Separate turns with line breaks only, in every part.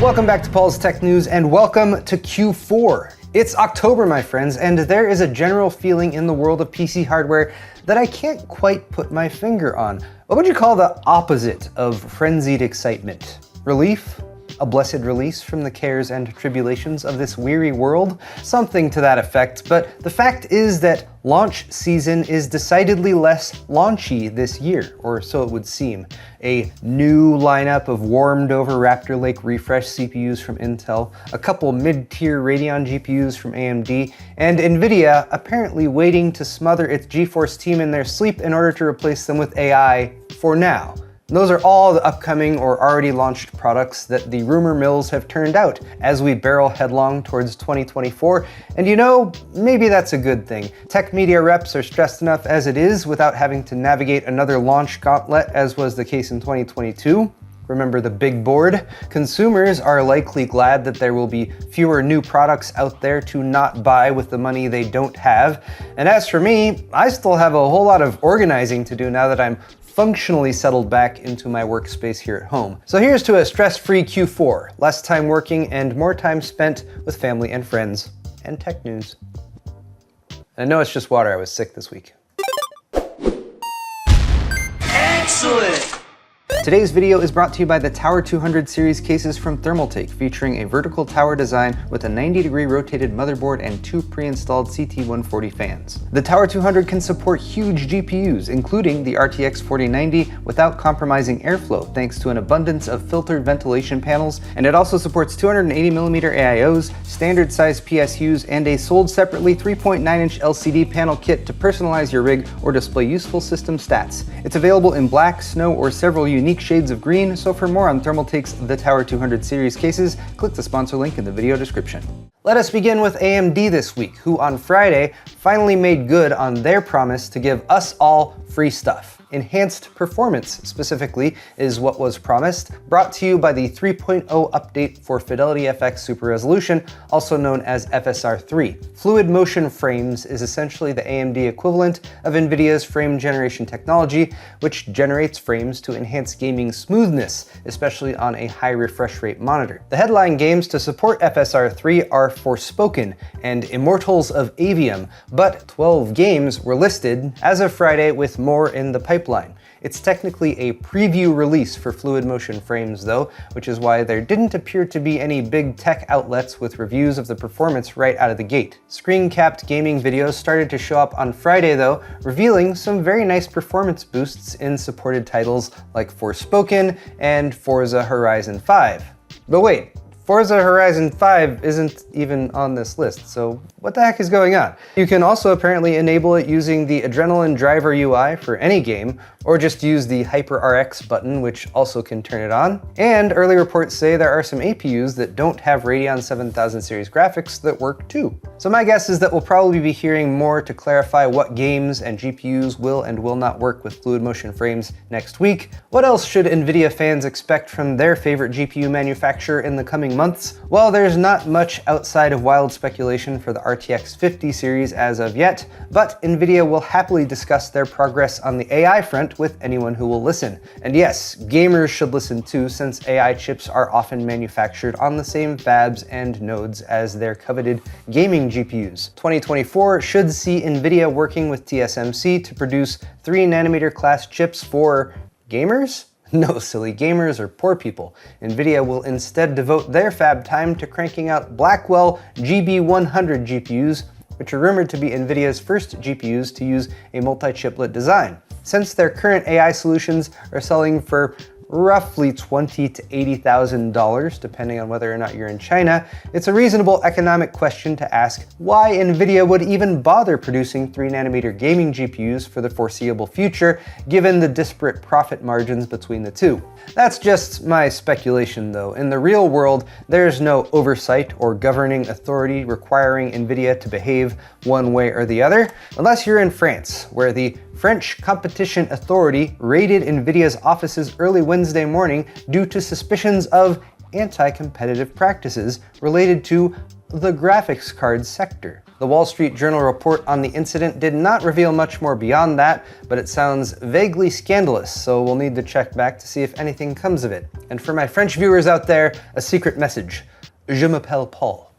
Welcome back to Paul's Tech News and welcome to Q4. It's October, my friends, and there is a general feeling in the world of PC hardware that I can't quite put my finger on. What would you call the opposite of frenzied excitement? Relief? A blessed release from the cares and tribulations of this weary world? Something to that effect, but the fact is that launch season is decidedly less launchy this year, or so it would seem. A new lineup of warmed over Raptor Lake refresh CPUs from Intel, a couple mid-tier Radeon GPUs from AMD, and NVIDIA apparently waiting to smother its GeForce team in their sleep in order to replace them with AI for now. Those are all the upcoming or already launched products that the rumor mills have turned out as we barrel headlong towards 2024. And you know, maybe that's a good thing. Tech media reps are stressed enough as it is without having to navigate another launch gauntlet as was the case in 2022. Remember the big board? Consumers are likely glad that there will be fewer new products out there to not buy with the money they don't have. And as for me, I still have a whole lot of organizing to do now that I'm functionally settled back into my workspace here at home. So here's to a stress-free Q4, less time working and more time spent with family and friends, and tech news. I know it's just water, I was sick this week.
Excellent!
Today's video is brought to you by the Tower 200 series cases from Thermaltake, featuring a vertical tower design with a 90-degree rotated motherboard and two pre-installed CT140 fans. The Tower 200 can support huge GPUs, including the RTX 4090, without compromising airflow thanks to an abundance of filtered ventilation panels, and it also supports 280mm AIOs, standard-size PSUs, and a sold separately 3.9-inch LCD panel kit to personalize your rig or display useful system stats. It's available in black, snow, or several unique shades of green, so for more on Thermaltake's The Tower 200 series cases, click the sponsor link in the video description. Let us begin with AMD this week, who on Friday finally made good on their promise to give us all free stuff. Enhanced performance, specifically, is what was promised, brought to you by the 3.0 update for Fidelity FX Super Resolution, also known as FSR3. Fluid motion frames is essentially the AMD equivalent of NVIDIA's frame generation technology, which generates frames to enhance gaming smoothness, especially on a high refresh rate monitor. The headline games to support FSR3 are Forspoken and Immortals of Avium, but 12 games were listed as of Friday, with more in the pipeline. It's technically a preview release for fluid motion frames though, which is why there didn't appear to be any big tech outlets with reviews of the performance right out of the gate. Screen-capped gaming videos started to show up on Friday though, revealing some very nice performance boosts in supported titles like Forspoken and Forza Horizon 5. But wait, Forza Horizon 5 isn't even on this list, so what the heck is going on? You can also apparently enable it using the Adrenaline Driver UI for any game, or just use the HyperRX button, which also can turn it on. And early reports say there are some APUs that don't have Radeon 7000 series graphics that work too. So my guess is that we'll probably be hearing more to clarify what games and GPUs will and will not work with fluid motion frames next week. What else should NVIDIA fans expect from their favorite GPU manufacturer in the coming months? Well, there's not much outside of wild speculation for the RTX 50 series as of yet, but NVIDIA will happily discuss their progress on the AI front with anyone who will listen. And yes, gamers should listen too, since AI chips are often manufactured on the same fabs and nodes as their coveted gaming GPUs. 2024 should see NVIDIA working with TSMC to produce 3nm class chips for gamers? No, silly gamers or poor people. NVIDIA will instead devote their fab time to cranking out Blackwell GB100 GPUs, which are rumored to be NVIDIA's first GPUs to use a multi-chiplet design. Since their current AI solutions are selling for roughly $20,000 to $80,000, depending on whether or not you're in China, it's a reasonable economic question to ask why NVIDIA would even bother producing 3nm gaming GPUs for the foreseeable future, given the disparate profit margins between the two. That's just my speculation though. In the real world, there's no oversight or governing authority requiring NVIDIA to behave one way or the other, unless you're in France, where the French Competition Authority raided NVIDIA's offices early Wednesday morning due to suspicions of anti-competitive practices related to the graphics card sector. The Wall Street Journal report on the incident did not reveal much more beyond that, but it sounds vaguely scandalous, so we'll need to check back to see if anything comes of it. And for my French viewers out there, a secret message. Je m'appelle Paul.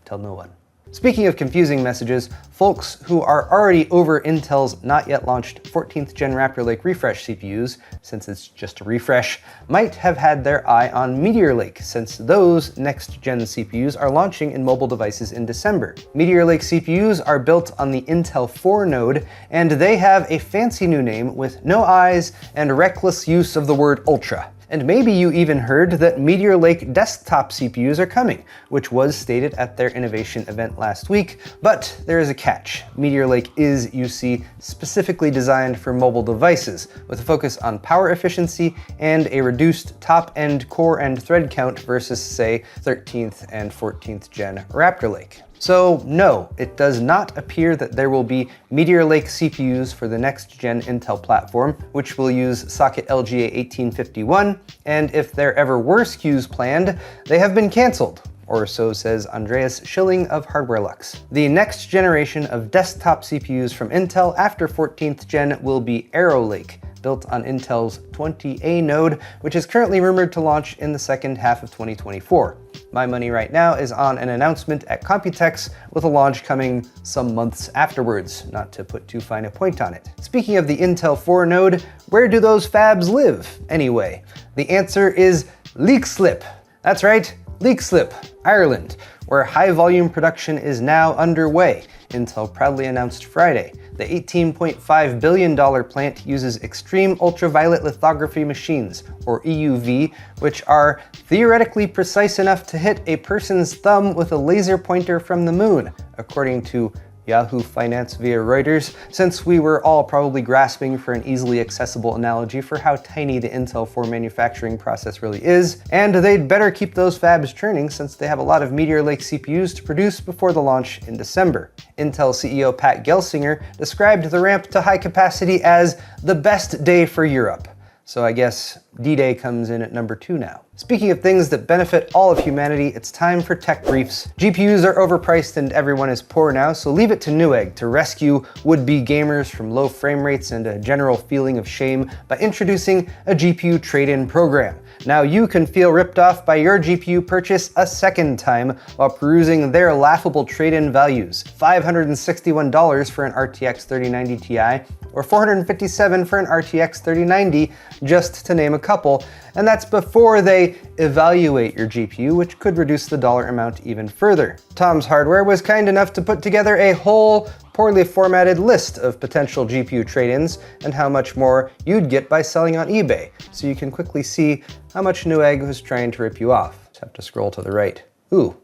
Tell no one. Speaking of confusing messages, folks who are already over Intel's not yet launched 14th gen Raptor Lake refresh CPUs, since it's just a refresh, might have had their eye on Meteor Lake, since those next gen CPUs are launching in mobile devices in December. Meteor Lake CPUs are built on the Intel 4 node, and they have a fancy new name with no eyes and reckless use of the word ultra. And maybe you even heard that Meteor Lake desktop CPUs are coming, which was stated at their innovation event last week, but there is a catch. Meteor Lake is, you see, specifically designed for mobile devices, with a focus on power efficiency and a reduced top-end core and thread count versus, say, 13th and 14th gen Raptor Lake. So no, it does not appear that there will be Meteor Lake CPUs for the next-gen Intel platform, which will use socket LGA 1851, and if there ever were SKUs planned, they have been cancelled. Or so says Andreas Schilling of Hardware Lux. The next generation of desktop CPUs from Intel after 14th gen will be Arrow Lake, built on Intel's 20A node, which is currently rumored to launch in the second half of 2024. My money right now is on an announcement at Computex, with a launch coming some months afterwards, not to put too fine a point on it. Speaking of the Intel 4 node, where do those fabs live, anyway? The answer is Leixlip. That's right, Leixlip, Ireland, where high-volume production is now underway, Intel proudly announced Friday. The $18.5 billion plant uses extreme ultraviolet lithography machines, or EUV, which are theoretically precise enough to hit a person's thumb with a laser pointer from the moon, according to Yahoo Finance via Reuters, since we were all probably grasping for an easily accessible analogy for how tiny the Intel 4 manufacturing process really is, and they'd better keep those fabs churning since they have a lot of Meteor Lake CPUs to produce before the launch in December. Intel CEO Pat Gelsinger described the ramp to high capacity as the best day for Europe. So I guess D-Day comes in at number 2 now. Speaking of things that benefit all of humanity, it's time for tech briefs. GPUs are overpriced and everyone is poor now, so leave it to Newegg to rescue would-be gamers from low frame rates and a general feeling of shame by introducing a GPU trade-in program. Now you can feel ripped off by your GPU purchase a second time while perusing their laughable trade-in values. $561 for an RTX 3090 Ti, or $457 for an RTX 3090, just to name a couple, and that's before they evaluate your GPU, which could reduce the dollar amount even further. Tom's Hardware was kind enough to put together a whole poorly formatted list of potential GPU trade-ins and how much more you'd get by selling on eBay, so you can quickly see how much Newegg was trying to rip you off. Just have to scroll to the right. Ooh,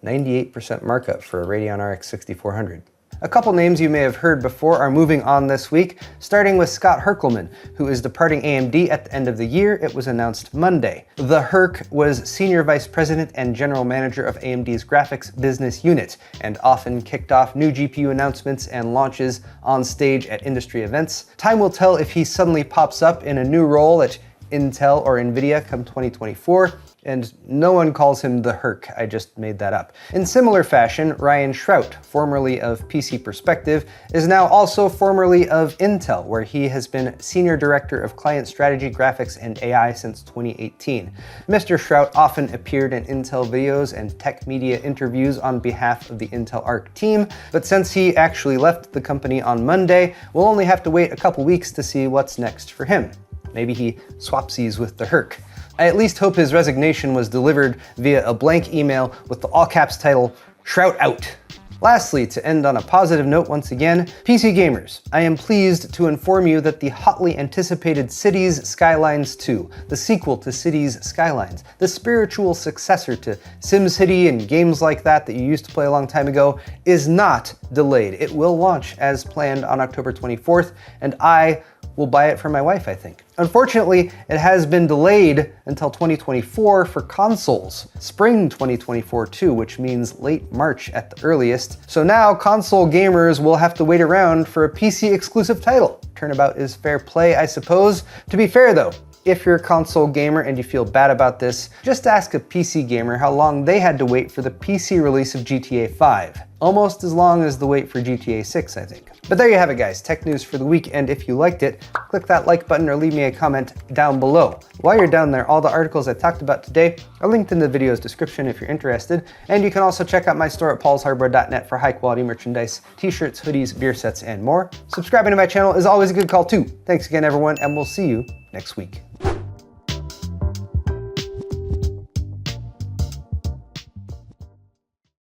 98% markup for a Radeon RX 6400. A couple names you may have heard before are moving on this week, starting with Scott Herkelman, who is departing AMD at the end of the year. It was announced Monday. The Herc was Senior Vice President and General Manager of AMD's Graphics Business Unit, and often kicked off new GPU announcements and launches on stage at industry events. Time will tell if he suddenly pops up in a new role at Intel or NVIDIA come 2024. And no one calls him the Herc, I just made that up. In similar fashion, Ryan Shrout, formerly of PC Perspective, is now also formerly of Intel, where he has been Senior Director of Client Strategy, Graphics, and AI since 2018. Mr. Shrout often appeared in Intel videos and tech media interviews on behalf of the Intel Arc team, but since he actually left the company on Monday, we'll only have to wait a couple weeks to see what's next for him. Maybe he swapsies with the Herc. I at least hope his resignation was delivered via a blank email with the all-caps title, Shrout out. Lastly, to end on a positive note once again, PC gamers, I am pleased to inform you that the hotly anticipated Cities Skylines 2, the sequel to Cities Skylines, the spiritual successor to SimCity and games like that you used to play a long time ago, is not delayed. It will launch as planned on October 24th, and I will buy it for my wife, I think. Unfortunately, it has been delayed until 2024 for consoles. Spring 2024 too, which means late March at the earliest. So now console gamers will have to wait around for a PC exclusive title. Turnabout is fair play, I suppose. To be fair though, If you're a console gamer and you feel bad about this, just ask a PC gamer how long they had to wait for the PC release of GTA 5. Almost as long as the wait for GTA 6, I think. But there you have it, guys. Tech news for the week, and if you liked it, click that like button or leave me a comment down below. While you're down there, all the articles I talked about today are linked in the video's description if you're interested, and you can also check out my store at paulshardware.net for high-quality merchandise, t-shirts, hoodies, beer sets, and more. Subscribing to my channel is always a good call too. Thanks again, everyone, and we'll see you next week.